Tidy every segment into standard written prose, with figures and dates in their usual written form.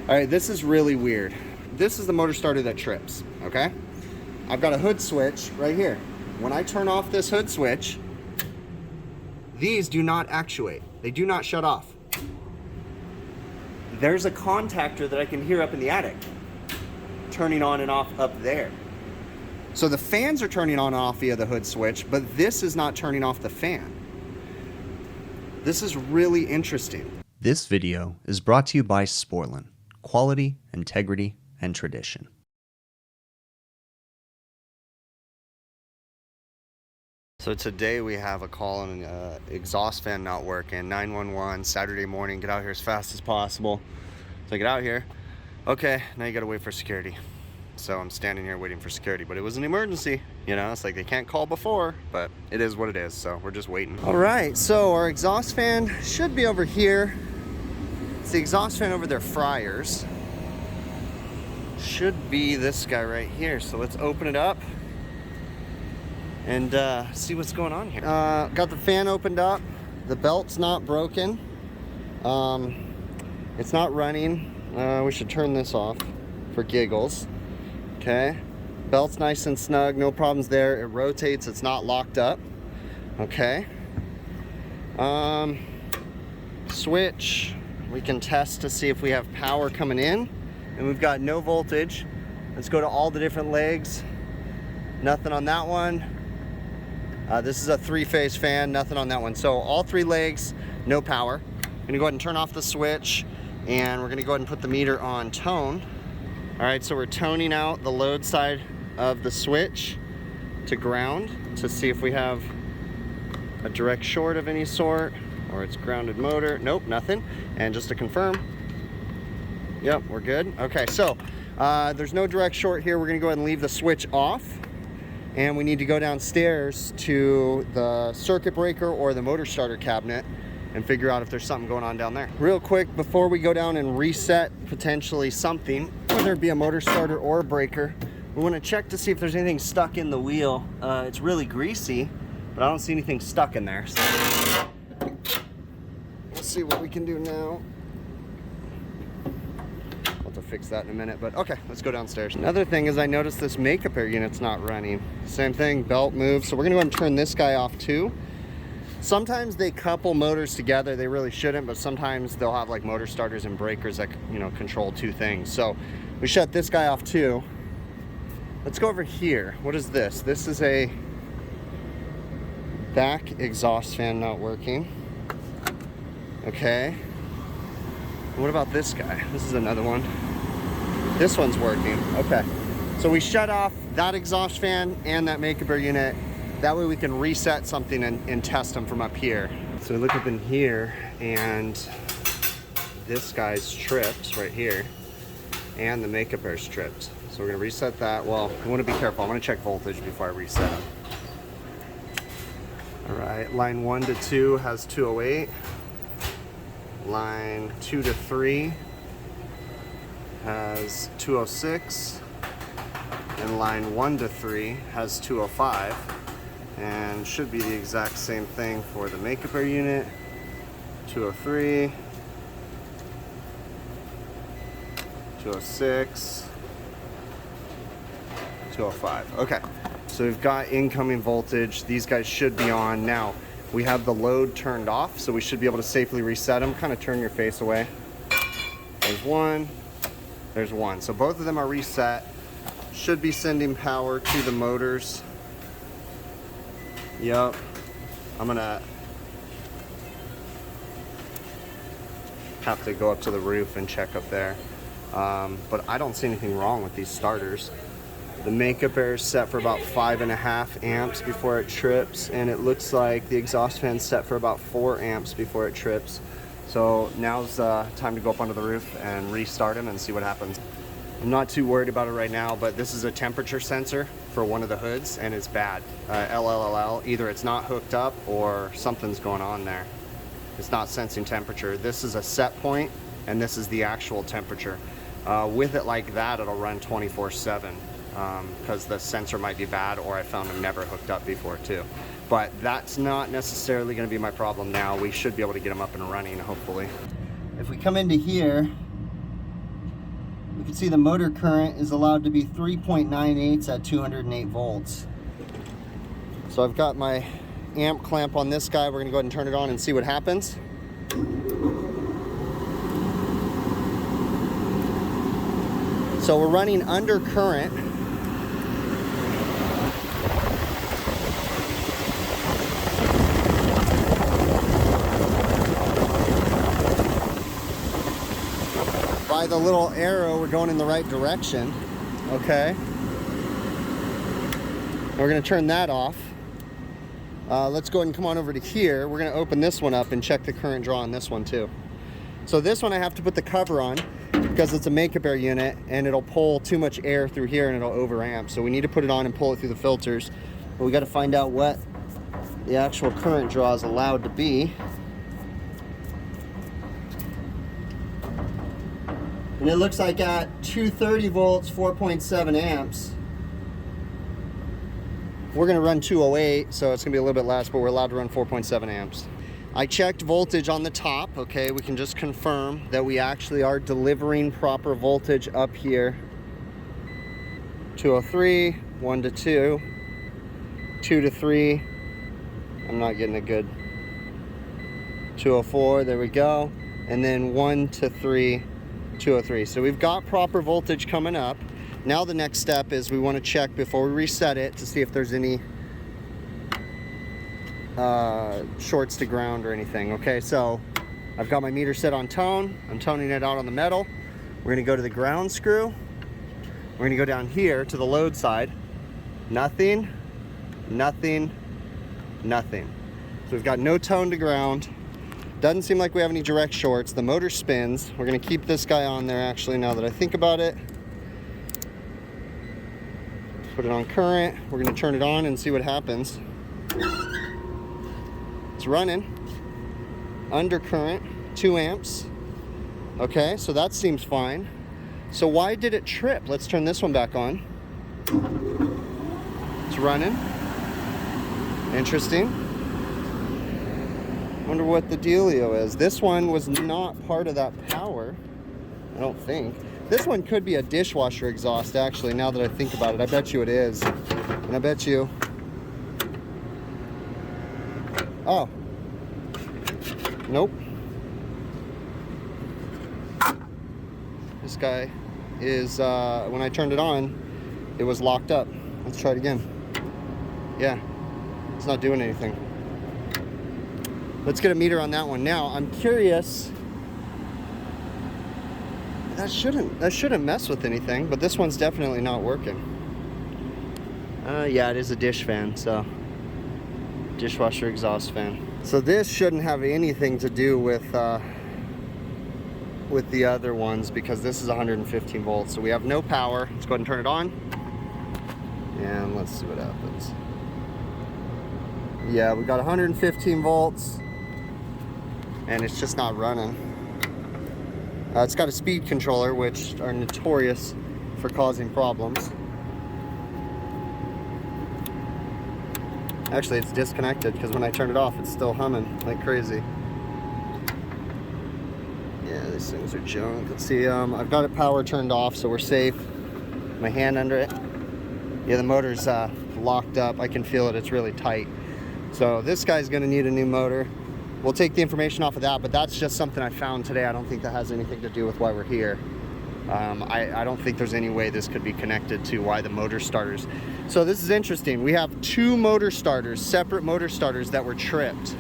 All right, this is really weird. This is the motor starter that trips, okay? I've got a hood switch right here. When I turn off this hood switch, these do not actuate. They do not shut off. There's a contactor that I can hear up in the attic turning on and off up there. So the fans are turning on and off via the hood switch, but this is not turning off the fan. This is really interesting. This video is brought to you by Sporlan. Quality, integrity, and tradition. So today we have a call on an exhaust fan not working. 911, Saturday morning, get out here as fast as possible. So I get out here. Okay, now you gotta wait for security. So I'm standing here waiting for security, but it was an emergency. You know, it's like they can't call before, but it is what it is, so we're just waiting. All right, so our exhaust fan should be over here. It's the exhaust fan over their fryers. Should be this guy right here. So let's open it up and see what's going on here. Got the fan opened up. The belt's not broken. It's not running. We should turn this off for giggles. Okay. Belt's nice and snug. No problems there. It rotates. It's not locked up. Okay. Switch. We can test to see if we have power coming in. And we've got no voltage. Let's go to all the different legs. Nothing on that one. This is a 3-phase fan, nothing on that one. So all 3 legs, no power. I'm gonna go ahead and turn off the switch, and we're gonna go ahead and put the meter on tone. All right, so we're toning out the load side of the switch to ground to see if we have a direct short of any sort, or it's grounded motor. Nope, nothing. And just to confirm, yep, we're good. Okay, so there's no direct short here. We're gonna go ahead and leave the switch off. And we need to go downstairs to the circuit breaker or the motor starter cabinet and figure out if there's something going on down there. Real quick, before we go down and reset potentially something, whether it be a motor starter or a breaker, we want to check to see if there's anything stuck in the wheel. It's really greasy, but I don't see anything stuck in there. So we'll see what we can do now. To fix that in a minute, but okay, let's go downstairs. Another thing is I noticed this makeup air unit's not running. Same thing, belt moves. So we're gonna go ahead and turn this guy off too. Sometimes they couple motors together. They really shouldn't, but sometimes they'll have like motor starters and breakers that, you know, control 2 things. So we shut this guy off too. Let's go over here. What is this? This is a back exhaust fan not working. Okay. What about this guy? This is another one. This one's working. Okay. So we shut off that exhaust fan and that makeup air unit. That way we can reset something and test them from up here. So we look up in here and this guy's tripped right here and the makeup air's tripped. So we're gonna reset that. Well, we wanna be careful. I'm gonna check voltage before I reset them. All right, line 1 to 2 has 208. Line 2 to 3 has 206, and line 1 to 3 has 205, and should be the exact same thing for the makeup air unit. 203, 206, 205. Okay, so we've got incoming voltage. These guys should be on now. We have the load turned off, so we should be able to safely reset them. Kind of turn your face away. There's one, there's one. So both of them are reset. Should be sending power to the motors. Yep. I'm gonna have to go up to the roof and check up there. But I don't see anything wrong with these starters. The makeup air is set for about 5.5 amps before it trips, and it looks like the exhaust fan's set for about 4 amps before it trips. So now's time to go up onto the roof and restart them and see what happens. I'm not too worried about it right now, but this is a temperature sensor for one of the hoods, and it's bad. LLL, either it's not hooked up or something's going on there. It's not sensing temperature. This is a set point, and this is the actual temperature. With it like that, it'll run 24/7. Because the sensor might be bad, or I found them never hooked up before too. But that's not necessarily going to be my problem now. We should be able to get them up and running, hopefully. If we come into here, you can see the motor current is allowed to be 3.98 at 208 volts. So I've got my amp clamp on this guy. We're gonna go ahead and turn it on and see what happens. So we're running under current. By the little arrow, we're going in the right direction. Okay. We're gonna turn that off. Let's go ahead and come on over to here. We're gonna open this one up and check the current draw on this one too. So this one I have to put the cover on because it's a makeup air unit and it'll pull too much air through here and it'll overamp. So we need to put it on and pull it through the filters. But we gotta find out what the actual current draw is allowed to be. And it looks like at 230 volts, 4.7 amps, we're gonna run 208, so it's gonna be a little bit less, but we're allowed to run 4.7 amps. I checked voltage on the top, okay? We can just confirm that we actually are delivering proper voltage up here. 203, 1 to 2, 2 to 3. I'm not getting a good. 204, there we go. And then 1 to 3, 203. So we've got proper voltage coming up. Now the next step is we want to check before we reset it to see if there's any shorts to ground or anything. Okay, so I've got my meter set on tone. I'm toning it out on the metal. We're gonna go to the ground screw. We're gonna go down here to the load side. Nothing, nothing, nothing. So we've got no tone to ground. Doesn't seem like we have any direct shorts. The motor spins. We're gonna keep this guy on there actually now that I think about it. Put it on current. We're gonna turn it on and see what happens. It's running under current, 2 amps. Okay, so that seems fine. So why did it trip? Let's turn this one back on. It's running. Interesting. Wonder what the dealio is. This one was not part of that power, I don't think. This one could be a dishwasher exhaust actually, now that I think about it. I bet you it is. And I bet you, oh, nope. This guy is, when I turned it on, it was locked up. Let's try it again. Yeah, it's not doing anything. Let's get a meter on that one. Now, I'm curious, that shouldn't mess with anything, but this one's definitely not working. Yeah, it is a dish fan, so dishwasher exhaust fan. So this shouldn't have anything to do with the other ones because this is 115 volts. So we have no power. Let's go ahead and turn it on. And let's see what happens. Yeah, we got 115 volts and it's just not running. It's got a speed controller, which are notorious for causing problems. Actually, it's disconnected because when I turn it off, it's still humming like crazy. Yeah, these things are junk. Let's see, I've got it power turned off, so we're safe. My hand under it. Yeah, the motor's locked up. I can feel it, it's really tight. So this guy's gonna need a new motor. We'll take the information off of that, but that's just something I found today. I don't think that has anything to do with why we're here. I don't think there's any way this could be connected to why the motor starters. So this is interesting. We have 2 motor starters, separate motor starters that were tripped.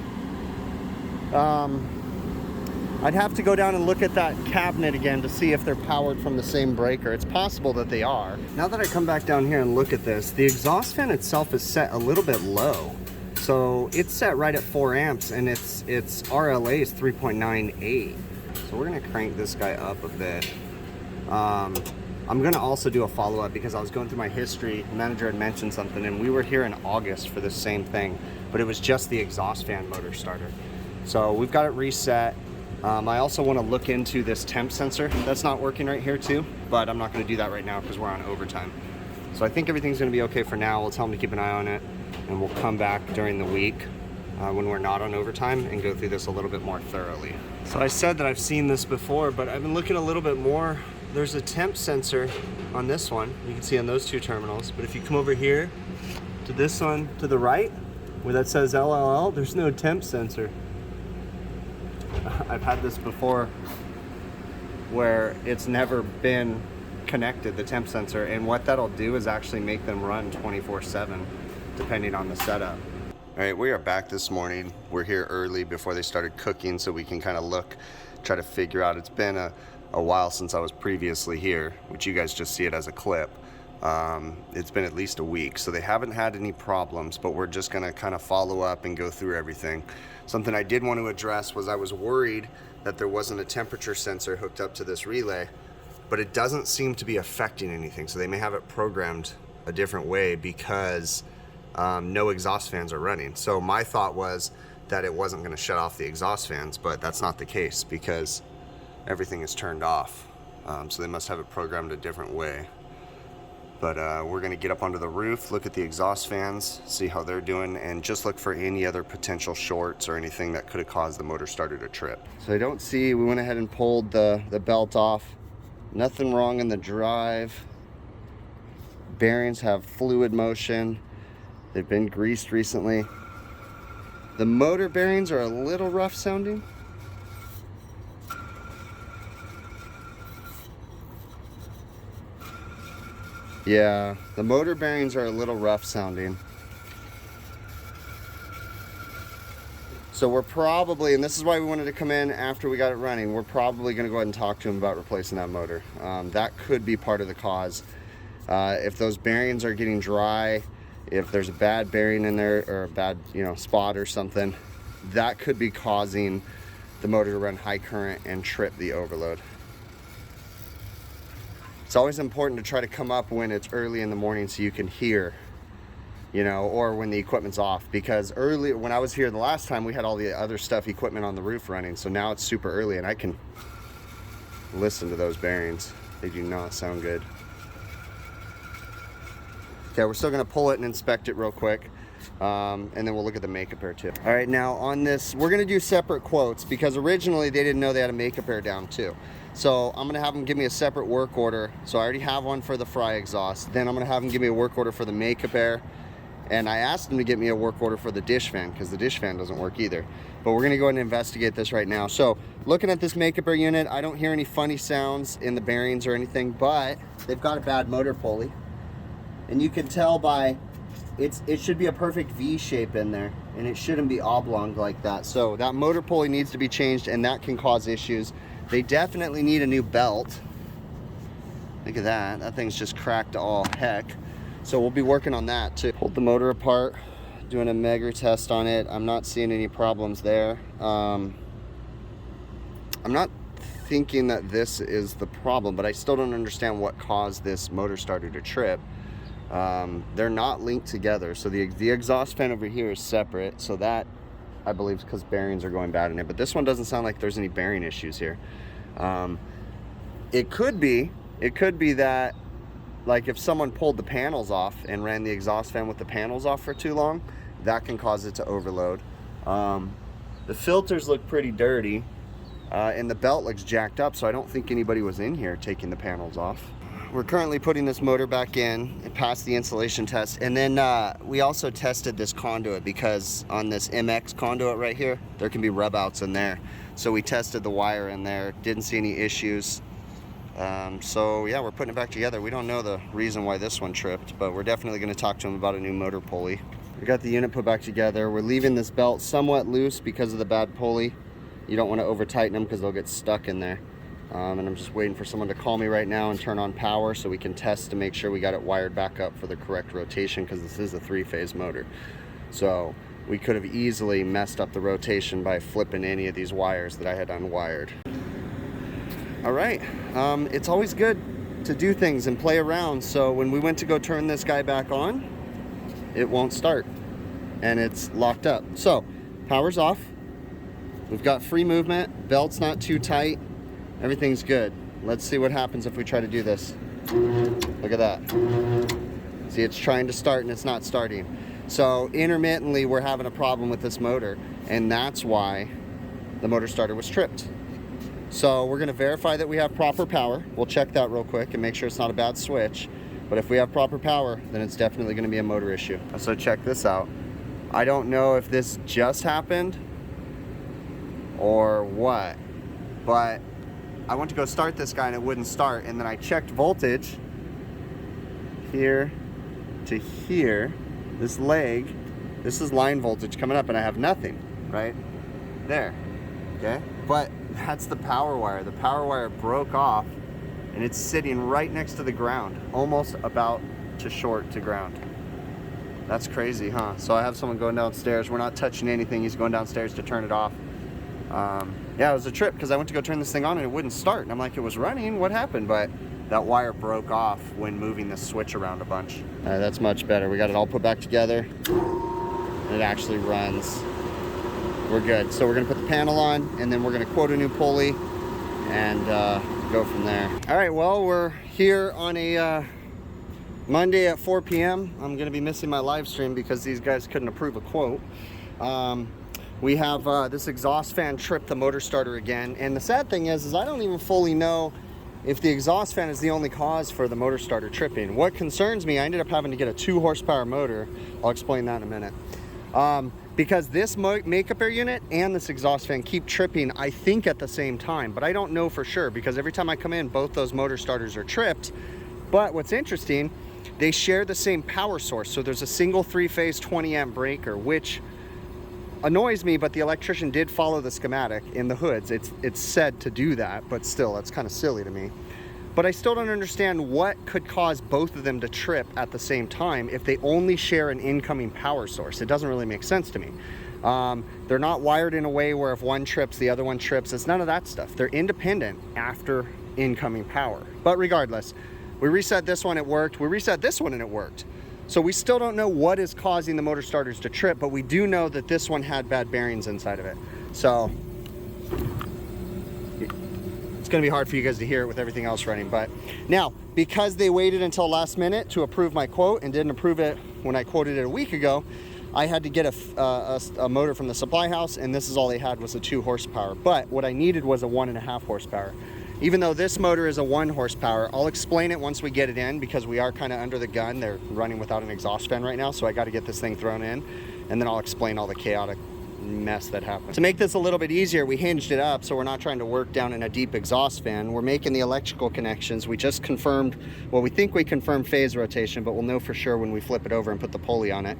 I'd have to go down and look at that cabinet again to see if they're powered from the same breaker. It's possible that they are. Now that I come back down here and look at this, the exhaust fan itself is set a little bit low. So it's set right at 4 amps and its RLA is 3.98. So we're gonna crank this guy up a bit. I'm gonna also do a follow-up because I was going through my history. The manager had mentioned something and we were here in August for the same thing, but it was just the exhaust fan motor starter. So we've got it reset. I also wanna look into this temp sensor that's not working right here too, but I'm not gonna do that right now because we're on overtime. So I think everything's gonna be okay for now. We'll tell them to keep an eye on it and we'll come back during the week when we're not on overtime and go through this a little bit more thoroughly. So I said that I've seen this before, but I've been looking a little bit more there's a temp sensor on this one. You can see on those two terminals. But if you come over here to this one to the right, where that says LLL, there's no temp sensor. I've had this before where it's never been connected, the temp sensor, and what that'll do is actually make them run 24/7 depending on the setup. All right, we are back this morning. We're here early before they started cooking so we can kind of look, try to figure out. It's been a while since I was previously here, which you guys just see it as a clip. It's been at least a week, so they haven't had any problems, but we're just gonna kind of follow up and go through everything. Something I did want to address was I was worried that there wasn't a temperature sensor hooked up to this relay, but it doesn't seem to be affecting anything. So they may have it programmed a different way because no exhaust fans are running. So my thought was that it wasn't gonna shut off the exhaust fans, but that's not the case because everything is turned off. So they must have it programmed a different way. But we're gonna get up onto the roof, look at the exhaust fans, see how they're doing, and just look for any other potential shorts or anything that could have caused the motor starter to trip. So I don't see, we went ahead and pulled the belt off. Nothing wrong in the drive. Bearings have fluid motion. They've been greased recently. The motor bearings are a little rough sounding. Yeah, the motor bearings are a little rough sounding. So we're probably, and this is why we wanted to come in after we got it running, we're probably gonna go ahead and talk to him about replacing that motor. That could be part of the cause. If those bearings are getting dry, if there's a bad bearing in there or a bad, spot or something, that could be causing the motor to run high current and trip the overload. It's always important to try to come up when it's early in the morning so you can hear, or when the equipment's off, because early, when I was here the last time, we had all the other equipment on the roof running. So now it's super early and I can listen to those bearings. They do not sound good. Okay, we're still gonna pull it and inspect it real quick. And then we'll look at the makeup air too. All right, now on this, we're gonna do separate quotes because originally they didn't know they had a makeup air down too. So I'm gonna have them give me a separate work order. So I already have one for the fry exhaust. Then I'm gonna have them give me a work order for the makeup air. And I asked them to get me a work order for the dish fan because the dish fan doesn't work either. But we're gonna go ahead and investigate this right now. So looking at this makeup air unit, I don't hear any funny sounds in the bearings or anything, but they've got a bad motor pulley. And you can tell by, it should be a perfect V shape in there and it shouldn't be oblong like that. So that motor pulley needs to be changed and that can cause issues. They definitely need a new belt. Look at that, that thing's just cracked to all heck. So we'll be working on that too. Pulled the motor apart, doing a Megger test on it. I'm not seeing any problems there. I'm not thinking that this is the problem, but I still don't understand what caused this motor starter to trip. They're not linked together. So the exhaust fan over here is separate. So that, I believe, is because bearings are going bad in it. But this one doesn't sound like there's any bearing issues here. It could be that, like, if someone pulled the panels off and ran the exhaust fan with the panels off for too long, that can cause it to overload. The filters look pretty dirty, and the belt looks jacked up, so I don't think anybody was in here taking the panels off. We're currently putting this motor back in. It passed the insulation test, and then we also tested this conduit because on this MX conduit right here, there can be rub outs in there. So we tested the wire in there, didn't see any issues. So yeah, we're putting it back together. We don't know the reason why this one tripped, but we're definitely going to talk to him about a new motor pulley. We got the unit put back together. We're leaving this belt somewhat loose because of the bad pulley. You don't want to over tighten them because they'll get stuck in there. And I'm just waiting for someone to call me right now and turn on power so we can test to make sure we got it wired back up for the correct rotation, because this is a 3-phase motor. So we could have easily messed up the rotation by flipping any of these wires that I had unwired. All right, it's always good to do things and play around. So when we went to go turn this guy back on, it won't start and it's locked up. So power's off. We've got free movement, belt's not too tight. Everything's good. Let's see what happens if we try to do this. Look at that. See, it's trying to start and it's not starting. So intermittently, we're having a problem with this motor, and that's why the motor starter was tripped. So we're gonna verify that we have proper power. We'll check that real quick and make sure it's not a bad switch. But if we have proper power, then it's definitely gonna be a motor issue. So check this out. I don't know if this just happened or what, but I went to go start this guy and it wouldn't start. And then I checked voltage here to here, this leg, this is line voltage coming up and I have nothing, right? There, okay? But that's the power wire. The power wire broke off and it's sitting right next to the ground, almost about to short to ground. That's crazy, huh? So I have someone going downstairs. We're not touching anything. He's going downstairs to turn it off. Yeah, it was a trip because I went to go turn this thing on and it wouldn't start. And I'm like, it was running, what happened? But that wire broke off when moving the switch around a bunch. That's much better. We got it all put back together. And it actually runs. We're good. So we're gonna put the panel on and then we're gonna quote a new pulley and go from there. All right, well, we're here on a Monday at 4 p.m. I'm gonna be missing my live stream because these guys couldn't approve a quote. We have this exhaust fan tripped the motor starter again. And the sad thing is I don't even fully know if the exhaust fan is the only cause for the motor starter tripping. What concerns me, I ended up having to get a 2 horsepower motor. I'll explain that in a minute. Because this makeup air unit and this exhaust fan keep tripping, I think at the same time, but I don't know for sure because every time I come in, both those motor starters are tripped. But what's interesting, they share the same power source. So there's a single 3-phase 20 amp breaker, which annoys me, but the electrician did follow the schematic in the hoods. It's said to do that, but still, that's kind of silly to me. But I still don't understand what could cause both of them to trip at the same time if they only share an incoming power source. It doesn't really make sense to me. They're not wired in a way where if one trips, the other one trips. It's none of that stuff. They're independent after incoming power. But regardless, we reset this one, it worked. We reset this one and it worked. So we still don't know what is causing the motor starters to trip, but we do know that this one had bad bearings inside of it. So it's gonna be hard for you guys to hear it with everything else running. But now, because they waited until last minute to approve my quote and didn't approve it when I quoted it a week ago, I had to get a motor from the supply house, and this is all they had was a 2 horsepower. But what I needed was a 1.5 horsepower. Even though this motor is a 1 horsepower, I'll explain it once we get it in because we are kind of under the gun. They're running without an exhaust fan right now, so I got to get this thing thrown in, and then I'll explain all the chaotic mess that happened. To make this a little bit easier, we hinged it up so we're not trying to work down in a deep exhaust fan. We're making the electrical connections. We just confirmed, well, we think we confirmed phase rotation, but we'll know for sure when we flip it over and put the pulley on it.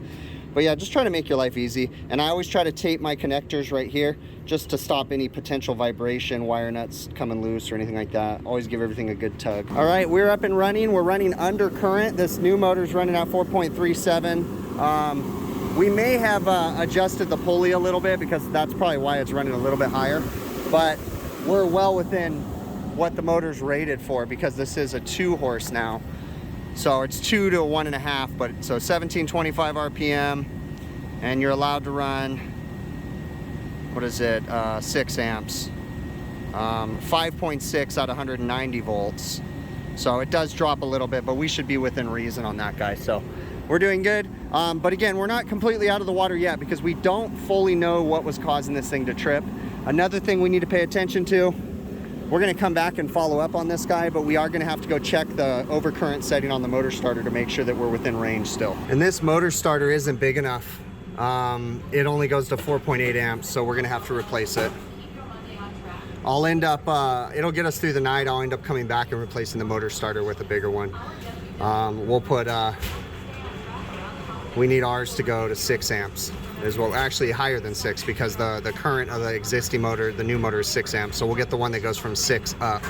But yeah, just trying to make your life easy. And I always try to tape my connectors right here just to stop any potential vibration, wire nuts coming loose or anything like that. Always give everything a good tug. All right, we're up and running. We're running under current. This new motor's running at 4.37. We may have adjusted the pulley a little bit because that's probably why it's running a little bit higher. But we're well within what the motor's rated for because this is a 2 horse now. So it's 2 to 1.5, but so 1725 RPM, and you're allowed to run, what is it, 6 amps, 5.6 at 190 volts. So it does drop a little bit, but we should be within reason on that guy. So we're doing good. But again, we're not completely out of the water yet because we don't fully know what was causing this thing to trip. Another thing we need to pay attention to, we're gonna come back and follow up on this guy, but we are gonna have to go check the overcurrent setting on the motor starter to make sure that we're within range still. And this motor starter isn't big enough. It only goes to 4.8 amps, so we're gonna have to replace it. I'll end up, it'll get us through the night. I'll end up coming back and replacing the motor starter with a bigger one. We'll put, we need ours to go to 6 amps as well, actually higher than 6 because the current of the existing motor, the new motor is 6 amps. So we'll get the one that goes from 6 up.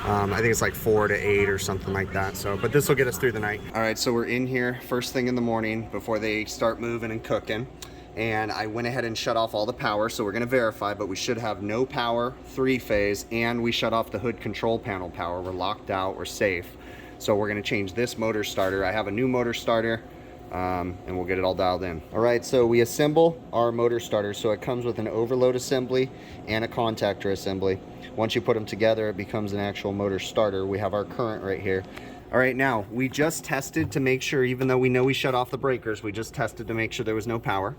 I think it's like 4 to 8 or something like that. So, but this will get us through the night. All right, so we're in here first thing in the morning before they start moving and cooking. And I went ahead and shut off all the power. So we're gonna verify, but we should have no power, 3-phase, and we shut off the hood control panel power. We're locked out, we're safe. So we're gonna change this motor starter. I have a new motor starter. And we'll get it all dialed in. All right, so we assemble our motor starter. So it comes with an overload assembly and a contactor assembly. Once you put them together, it becomes an actual motor starter. We have our current right here. All right, now we just tested to make sure, even though we know we shut off the breakers, we just tested to make sure there was no power.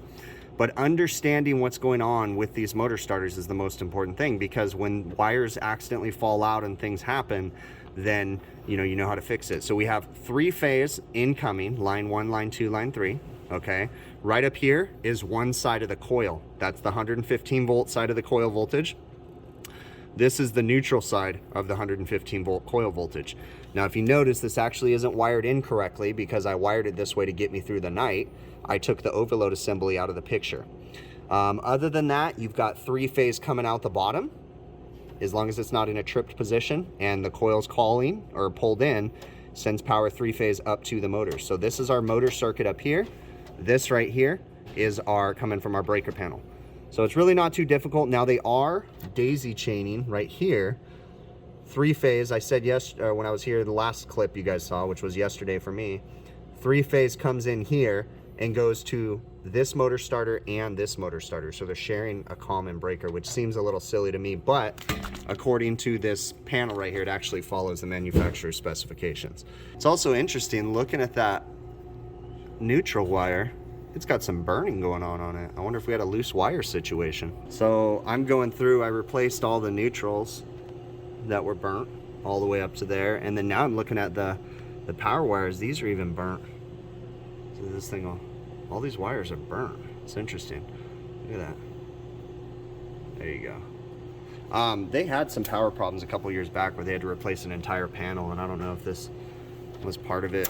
But understanding what's going on with these motor starters is the most important thing, because when wires accidentally fall out and things happen, then you know how to fix it. So we have 3-phase incoming, line 1, line 2, line 3. Okay, right up here is one side of the coil. That's the 115 volt side of the coil voltage. This is the neutral side of the 115 volt coil voltage. Now, if you notice, this actually isn't wired in correctly because I wired it this way to get me through the night. I took the overload assembly out of the picture. Other than that, you've got 3-phase coming out the bottom, as long as it's not in a tripped position and the coil's calling or pulled in, sends power 3-phase up to the motor. So this is our motor circuit up here. This right here is our coming from our breaker panel. So it's really not too difficult. Now they are daisy chaining right here. 3-phase, I said when I was here, the last clip you guys saw, which was yesterday for me, 3-phase comes in here and goes to this motor starter and this motor starter. So they're sharing a common breaker, which seems a little silly to me, but according to this panel right here, it actually follows the manufacturer's specifications. It's also interesting looking at that neutral wire. It's got some burning going on it. I wonder if we had a loose wire situation. So I'm going through, I replaced all the neutrals that were burnt all the way up to there. And then now I'm looking at the power wires. These are even burnt. So this thing, all these wires are burnt. It's interesting. Look at that. There you go. They had some power problems a couple years back where they had to replace an entire panel. And I don't know if this was part of it,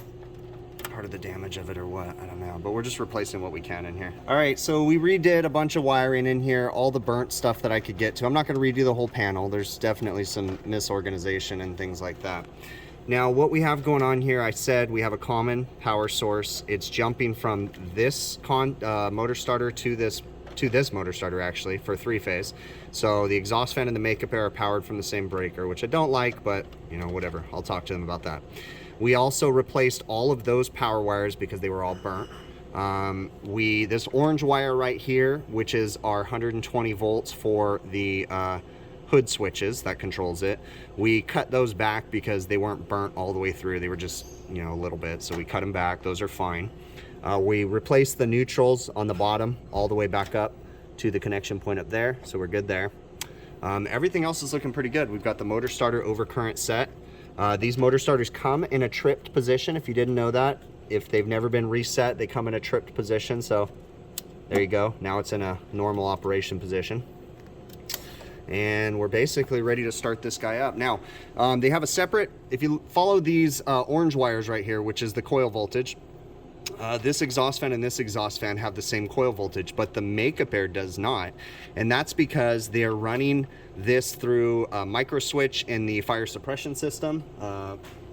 part of the damage of it or what, I don't know, but we're just replacing what we can in here. All right, so we redid a bunch of wiring in here, all the burnt stuff that I could get to. I'm not going to redo the whole panel. There's definitely some misorganization and things like that. Now what we have going on here, I said we have a common power source. It's jumping from this motor starter to this motor starter, actually, for 3-phase. So the exhaust fan and the makeup air are powered from the same breaker, which I don't like, but you know, whatever, I'll talk to them about that. We also replaced all of those power wires because they were all burnt. This orange wire right here, which is our 120 volts for the hood switches that controls it, we cut those back because they weren't burnt all the way through. They were just, you know, a little bit, so we cut them back. Those are fine. We replaced the neutrals on the bottom all the way back up to the connection point up there, so we're good there. Everything else is looking pretty good. We've got the motor starter overcurrent set. These motor starters come in a tripped position, if you didn't know that. If they've never been reset, they come in a tripped position. So there you go. Now it's in a normal operation position. And we're basically ready to start this guy up. Now, they have a separate, if you follow these orange wires right here, which is the coil voltage, this exhaust fan and this exhaust fan have the same coil voltage, but the makeup air does not. And that's because they're running this through a micro switch in the fire suppression system,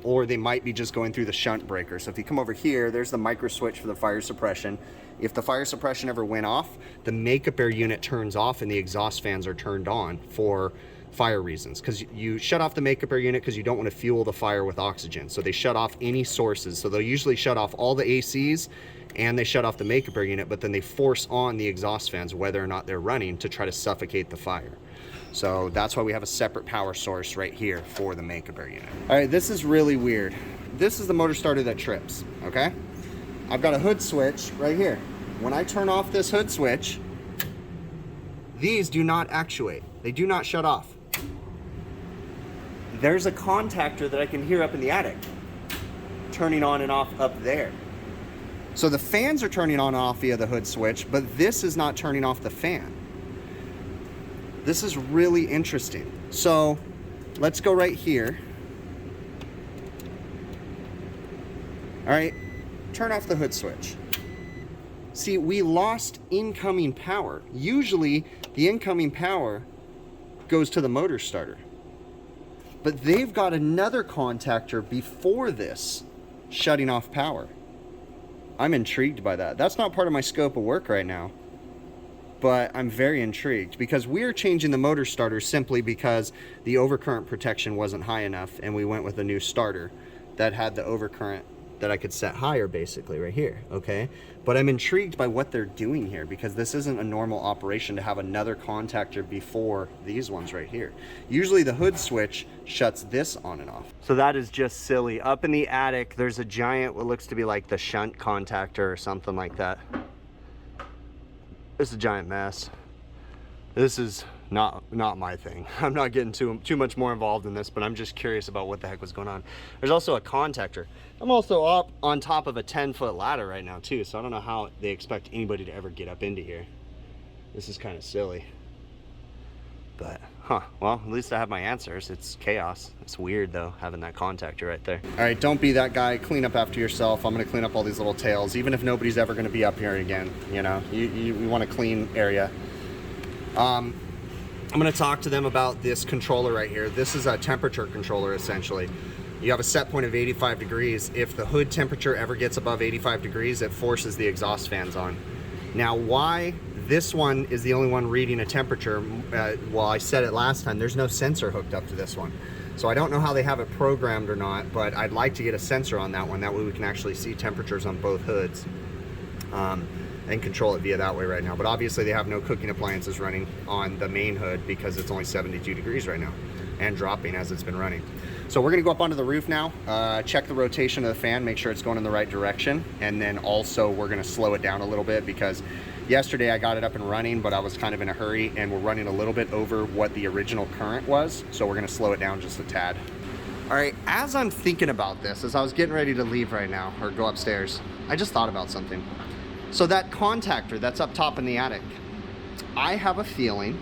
or they might be just going through the shunt breaker. So if you come over here, there's the micro switch for the fire suppression. If the fire suppression ever went off, the makeup air unit turns off and the exhaust fans are turned on for fire reasons, because you shut off the makeup air unit because you don't want to fuel the fire with oxygen. So they shut off any sources. So they'll usually shut off all the ACs and they shut off the makeup air unit, but then they force on the exhaust fans whether or not they're running to try to suffocate the fire. So that's why we have a separate power source right here for the makeup air unit. All right, this is really weird. This is the motor starter that trips, okay? I've got a hood switch right here. When I turn off this hood switch, these do not actuate. They do not shut off. There's a contactor that I can hear up in the attic turning on and off up there. So the fans are turning on and off via the hood switch, but this is not turning off the fan. This is really interesting. So let's go right here. All right, turn off the hood switch. See, we lost incoming power. Usually the incoming power goes to the motor starter, but they've got another contactor before this shutting off power. I'm intrigued by that. That's not part of my scope of work right now, but I'm very intrigued because we're changing the motor starter simply because the overcurrent protection wasn't high enough, and we went with a new starter that had the overcurrent that I could set higher, basically right here, okay? But I'm intrigued by what they're doing here because this isn't a normal operation to have another contactor before these ones right here. Usually the hood switch shuts this on and off. So that is just silly. Up in the attic, there's a giant, what looks to be like the shunt contactor or something like that. It's a giant mess. This is not my thing. I'm not getting too much more involved in this, but I'm just curious about what the heck was going on. There's also a contactor. I'm also up on top of a 10-foot ladder right now too, so I don't know how they expect anybody to ever get up into here. This is kind of silly. But, well, at least I have my answers. It's chaos. It's weird though, having that contactor right there. All right, don't be that guy. Clean up after yourself. I'm gonna clean up all these little tails, even if nobody's ever gonna be up here again. You know, you want a clean area. I'm gonna talk to them about this controller right here. This is a temperature controller, essentially. You have a set point of 85 degrees. If the hood temperature ever gets above 85 degrees, it forces the exhaust fans on. Now, why this one is the only one reading a temperature, well, I said it last time, there's no sensor hooked up to this one. So I don't know how they have it programmed or not, but I'd like to get a sensor on that one. That way we can actually see temperatures on both hoods and control it via that way right now. But obviously they have no cooking appliances running on the main hood because it's only 72 degrees right now and dropping as it's been running. So we're gonna go up onto the roof now, check the rotation of the fan, make sure it's going in the right direction. And then also we're gonna slow it down a little bit because yesterday I got it up and running, but I was kind of in a hurry and we're running a little bit over what the original current was. So we're gonna slow it down just a tad. All right, as I'm thinking about this, as I was getting ready to leave right now or go upstairs, I just thought about something. So that contactor that's up top in the attic, I have a feeling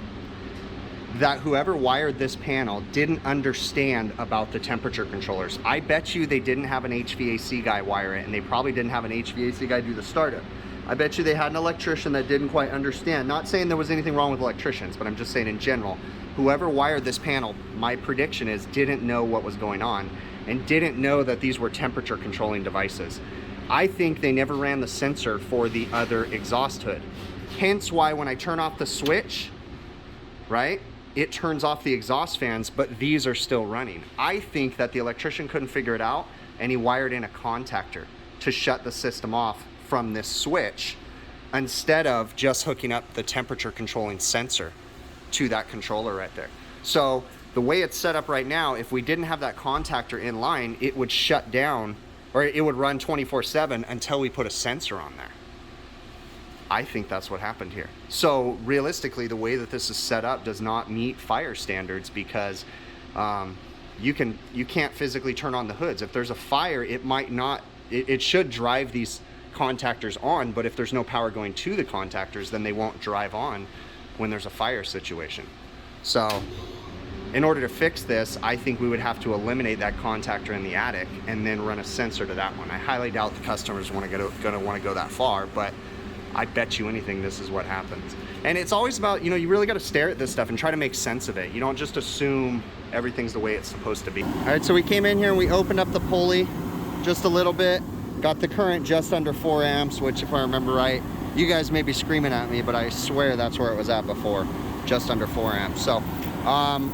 that whoever wired this panel didn't understand about the temperature controllers. I bet you they didn't have an HVAC guy wire it, and they probably didn't have an HVAC guy do the startup. I bet you they had an electrician that didn't quite understand. Not saying there was anything wrong with electricians, but I'm just saying in general, whoever wired this panel, my prediction is didn't know what was going on and didn't know that these were temperature controlling devices. I think they never ran the sensor for the other exhaust hood. Hence why when I turn off the switch, right, it turns off the exhaust fans, but these are still running. I think that the electrician couldn't figure it out and he wired in a contactor to shut the system off from this switch instead of just hooking up the temperature controlling sensor to that controller right there. So the way it's set up right now, if we didn't have that contactor in line, it would shut down or it would run 24/7 until we put a sensor on there. I think that's what happened here. So realistically, the way that this is set up does not meet fire standards because you can't physically turn on the hoods. If there's a fire, it might not, it should drive these contactors on, but if there's no power going to the contactors, then they won't drive on when there's a fire situation. So in order to fix this, I think we would have to eliminate that contactor in the attic and then run a sensor to that one. I highly doubt the customers gonna want to go that far, but I bet you anything this is what happens. And it's always about, you know, you really got to stare at this stuff and try to make sense of it. You don't just assume everything's the way it's supposed to be. All right, so we came in here and we opened up the pulley just a little bit. Got the current just under 4 amps, which if I remember right, you guys may be screaming at me, but I swear that's where it was at before, just under 4 amps. So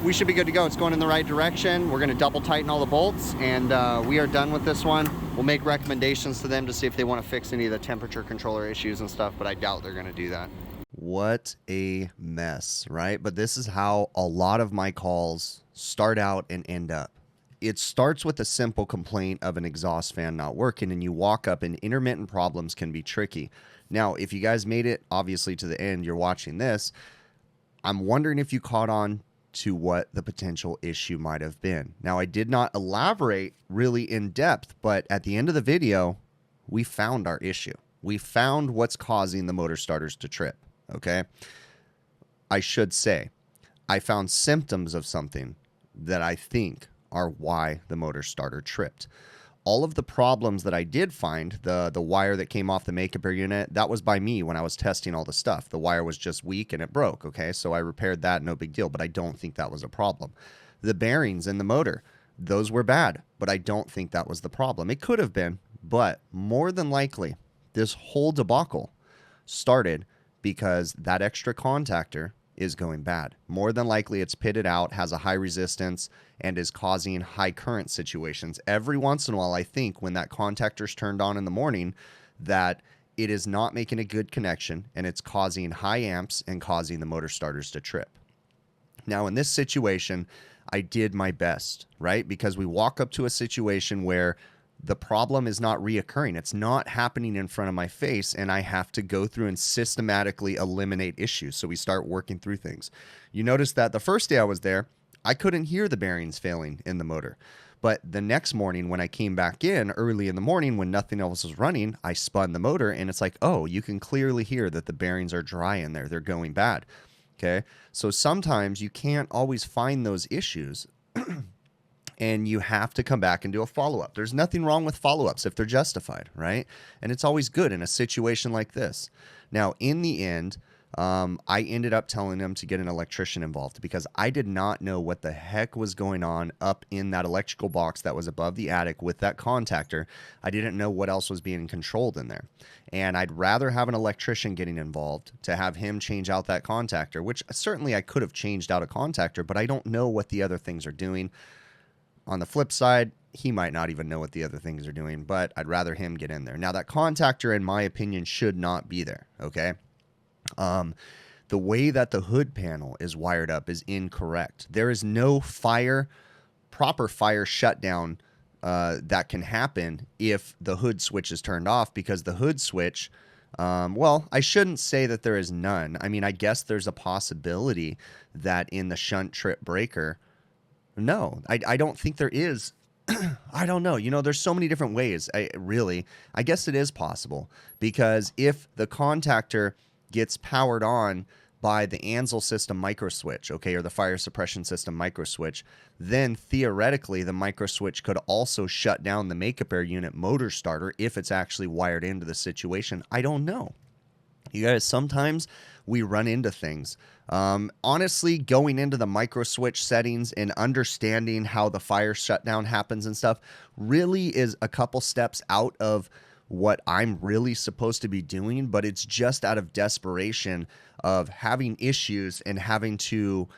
we should be good to go. It's going in the right direction. We're gonna double tighten all the bolts and we are done with this one. We'll make recommendations to them to see if they want to fix any of the temperature controller issues and stuff, but I doubt they're gonna do that. What a mess, right? But this is how a lot of my calls start out and end up. It starts with a simple complaint of an exhaust fan not working, and you walk up, and intermittent problems can be tricky. Now, if you guys made it, obviously, to the end, you're watching this, I'm wondering if you caught on to what the potential issue might have been. Now, I did not elaborate really in depth, but at the end of the video, we found our issue. We found what's causing the motor starters to trip, okay? I should say, I found symptoms of something that I think are why the motor starter tripped. All of the problems that I did find, the wire that came off the makeup unit, that was by me when I was testing all the stuff. The wire was just weak and it broke, okay? So I repaired that, no big deal, but I don't think that was a problem. The bearings in the motor, those were bad, but I don't think that was the problem. It could have been, but more than likely, this whole debacle started because that extra contactor is going bad. More than likely it's pitted out, has a high resistance, and is causing high current situations. Every once in a while, I think when that contactor's turned on in the morning, that it is not making a good connection and it's causing high amps and causing the motor starters to trip. Now in this situation, I did my best, right? Because we walk up to a situation where the problem is not reoccurring. It's not happening in front of my face, and I have to go through and systematically eliminate issues. So we start working through things. You notice that the first day I was there, I couldn't hear the bearings failing in the motor. But the next morning when I came back in early in the morning when nothing else was running, I spun the motor and it's like, oh, you can clearly hear that the bearings are dry in there. They're going bad. Okay. So sometimes you can't always find those issues and you have to come back and do a follow-up. There's nothing wrong with follow-ups if they're justified, right? And it's always good in a situation like this. Now, in the end, I ended up telling them to get an electrician involved because I did not know what the heck was going on up in that electrical box that was above the attic with that contactor. I didn't know what else was being controlled in there. And I'd rather have an electrician getting involved to have him change out that contactor, which certainly I could have changed out a contactor, but I don't know what the other things are doing. On the flip side, he might not even know what the other things are doing, but I'd rather him get in there. Now, that contactor, in my opinion, should not be there, okay? The way that the hood panel is wired up is incorrect. There is no proper fire shutdown that can happen if the hood switch is turned off, because the hood switch, well, I shouldn't say that there is none. I mean, I guess there's a possibility that in the shunt trip breaker, no, I don't think there is. I don't know. You know, there's so many different ways. I guess it is possible, because if the contactor gets powered on by the Ansel system micro switch, okay, or the fire suppression system micro switch, then theoretically the micro switch could also shut down the makeup air unit motor starter if it's actually wired into the situation. I don't know. You guys, sometimes we run into things. Honestly, going into the micro switch settings and understanding how the fire shutdown happens and stuff really is a couple steps out of what I'm really supposed to be doing, but it's just out of desperation of having issues and having to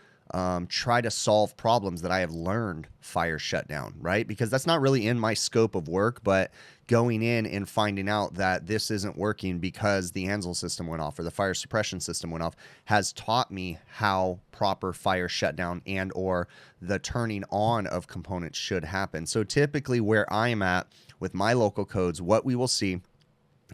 try to solve problems that I have learned fire shutdown, right? Because that's not really in my scope of work, but going in and finding out that this isn't working because the Ansel system went off or the fire suppression system went off has taught me how proper fire shutdown and or the turning on of components should happen. So typically where I'm at with my local codes, what we will see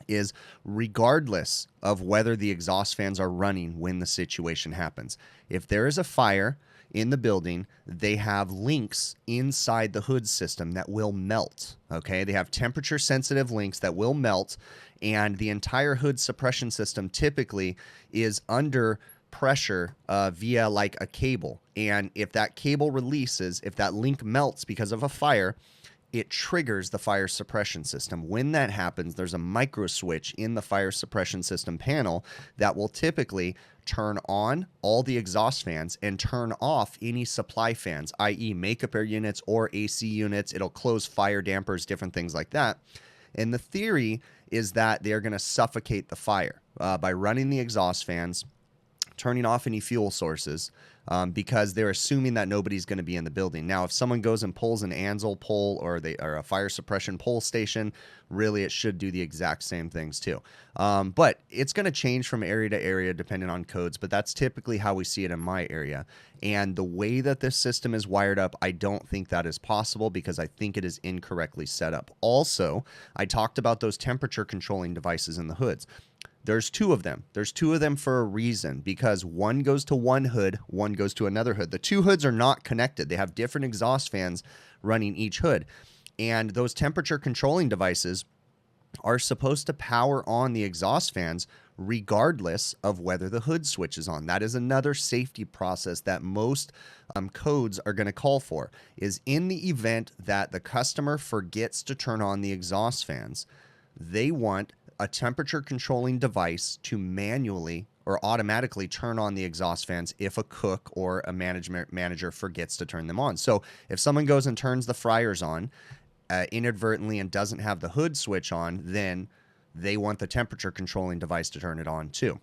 is, regardless of whether the exhaust fans are running when the situation happens, if there is a fire in the building, they have links inside the hood system that will melt. Okay, they have temperature sensitive links that will melt, and the entire hood suppression system typically is under pressure via like a cable. And if that cable releases, if that link melts because of a fire, it triggers the fire suppression system. When that happens, there's a micro switch in the fire suppression system panel that will typically turn on all the exhaust fans and turn off any supply fans, i.e. makeup air units or AC units. It'll close fire dampers, different things like that. And the theory is that they're going to suffocate the fire by running the exhaust fans, turning off any fuel sources, because they're assuming that nobody's going to be in the building. Now, if someone goes and pulls an Ansel pole or a fire suppression pole station, really it should do the exact same things too. But it's going to change from area to area depending on codes, but that's typically how we see it in my area. And the way that this system is wired up, I don't think that is possible because I think it is incorrectly set up. Also, I talked about those temperature controlling devices in the hoods. There's two of them. There's two of them for a reason, because one goes to one hood, one goes to another hood. The two hoods are not connected. They have different exhaust fans running each hood. And those temperature controlling devices are supposed to power on the exhaust fans regardless of whether the hood switch is on. That is another safety process that most codes are going to call for, is in the event that the customer forgets to turn on the exhaust fans, they want a temperature controlling device to manually or automatically turn on the exhaust fans if a cook or a management manager forgets to turn them on. So if someone goes and turns the fryers on inadvertently and doesn't have the hood switch on, then they want the temperature controlling device to turn it on too,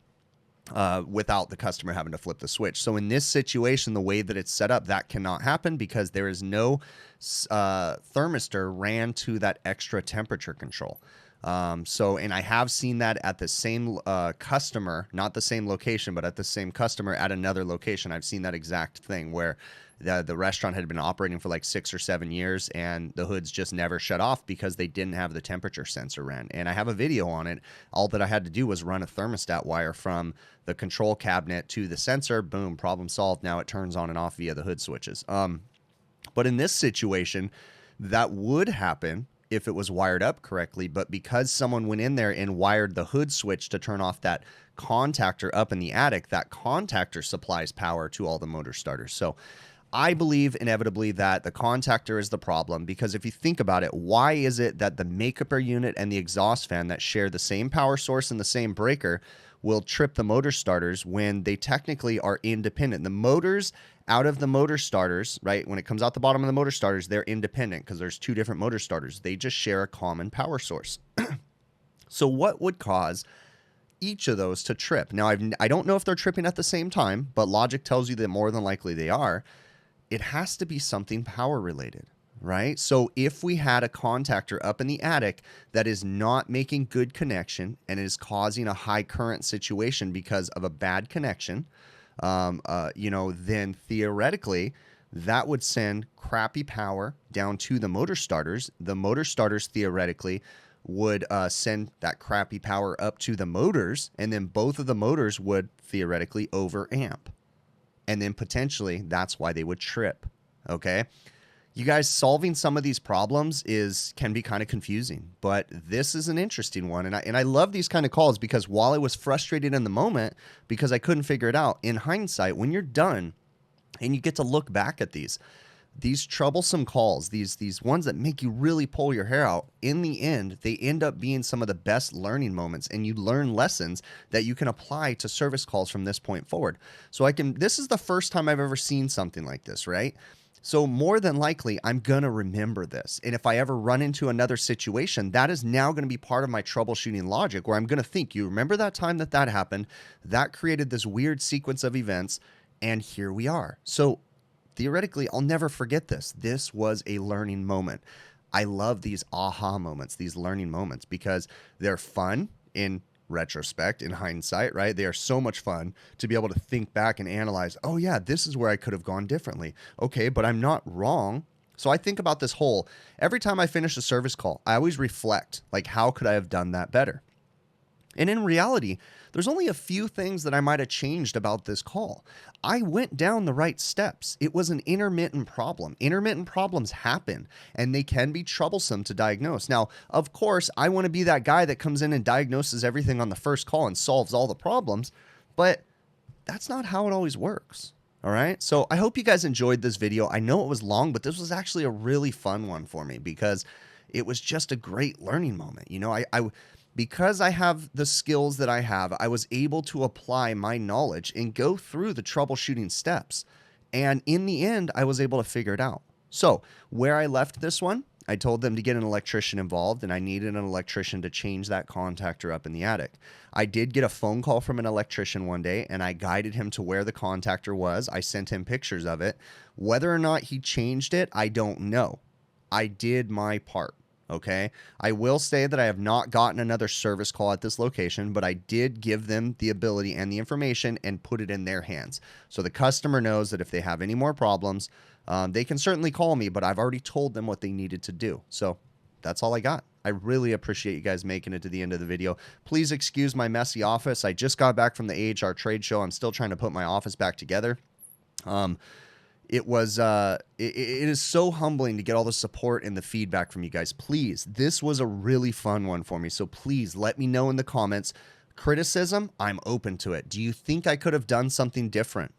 without the customer having to flip the switch. So in this situation, the way that it's set up, that cannot happen because there is no thermistor ran to that extra temperature control. And I have seen that at the same customer, not the same location, but at the same customer at another location. I've seen that exact thing where The restaurant had been operating for like 6 or 7 years, and the hoods just never shut off because they didn't have the temperature sensor ran. And I have a video on it. All that I had to do was run a thermostat wire from the control cabinet to the sensor. Boom, problem solved. Now it turns on and off via the hood switches. But in this situation, that would happen if it was wired up correctly. But because someone went in there and wired the hood switch to turn off that contactor up in the attic, that contactor supplies power to all the motor starters. So I believe inevitably that the contactor is the problem, because if you think about it, why is it that the makeup air unit and the exhaust fan that share the same power source and the same breaker will trip the motor starters when they technically are independent? The motors out of the motor starters, right, when it comes out the bottom of the motor starters, they're independent because there's 2 different motor starters. They just share a common power source. So what would cause each of those to trip? Now, I don't know if they're tripping at the same time, but logic tells you that more than likely they are. It has to be something power related, right? So if we had a contactor up in the attic that is not making good connection and is causing a high current situation because of a bad connection, then theoretically that would send crappy power down to the motor starters. The motor starters theoretically would send that crappy power up to the motors, and then both of the motors would theoretically overamp. And then potentially that's why they would trip. Okay. You guys, solving some of these problems can be kind of confusing, but this is an interesting one. And I love these kind of calls, because while I was frustrated in the moment because I couldn't figure it out, in hindsight, when you're done and you get to look back at these troublesome calls, these ones that make you really pull your hair out, in the end, they end up being some of the best learning moments, and you learn lessons that you can apply to service calls from this point forward. So this is the first time I've ever seen something like this, right? So more than likely, I'm going to remember this. And if I ever run into another situation, that is now going to be part of my troubleshooting logic, where I'm going to think, you remember that time that happened? That created this weird sequence of events, and here we are. So theoretically, I'll never forget this. This was a learning moment. I love these aha moments, these learning moments, because they're fun in retrospect, in hindsight, right? They are so much fun to be able to think back and analyze, oh yeah, this is where I could have gone differently. Okay, but I'm not wrong. So I think about this every time I finish a service call, I always reflect, like, how could I have done that better? And in reality, there's only a few things that I might have changed about this call. I went down the right steps. It was an intermittent problem. Intermittent problems happen, and they can be troublesome to diagnose. Now, of course, I want to be that guy that comes in and diagnoses everything on the first call and solves all the problems, but that's not how it always works. All right. So I hope you guys enjoyed this video. I know it was long, but this was actually a really fun one for me, because it was just a great learning moment. Because I have the skills that I have, I was able to apply my knowledge and go through the troubleshooting steps. And in the end, I was able to figure it out. So where I left this one, I told them to get an electrician involved, and I needed an electrician to change that contactor up in the attic. I did get a phone call from an electrician one day, and I guided him to where the contactor was. I sent him pictures of it. Whether or not he changed it, I don't know. I did my part. Okay. I will say that I have not gotten another service call at this location, but I did give them the ability and the information and put it in their hands. So the customer knows that if they have any more problems, they can certainly call me, but I've already told them what they needed to do. So that's all I got. I really appreciate you guys making it to the end of the video. Please excuse my messy office. I just got back from the AHR trade show. I'm still trying to put my office back together. It is so humbling to get all the support and the feedback from you guys. Please, this was a really fun one for me. So please let me know in the comments. Criticism, I'm open to it. Do you think I could have done something different?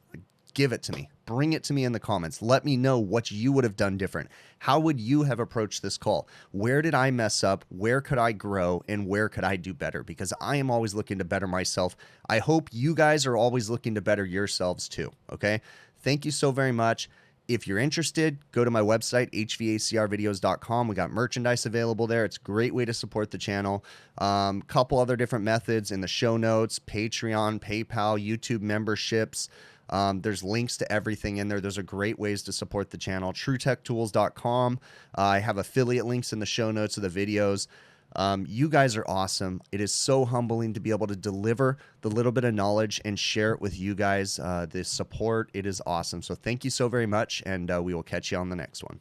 Give it to me. Bring it to me in the comments. Let me know what you would have done different. How would you have approached this call? Where did I mess up? Where could I grow? And where could I do better? Because I am always looking to better myself. I hope you guys are always looking to better yourselves too. Okay. Thank you so very much. If you're interested, go to my website, hvacrvideos.com. We got merchandise available there. It's a great way to support the channel. Couple other different methods in the show notes: Patreon, PayPal, YouTube memberships. There's links to everything in there. Those are great ways to support the channel. TrueTechTools.com. I have affiliate links in the show notes of the videos. You guys are awesome. It is so humbling to be able to deliver the little bit of knowledge and share it with you guys. The support, it is awesome. So thank you so very much, and we will catch you on the next one.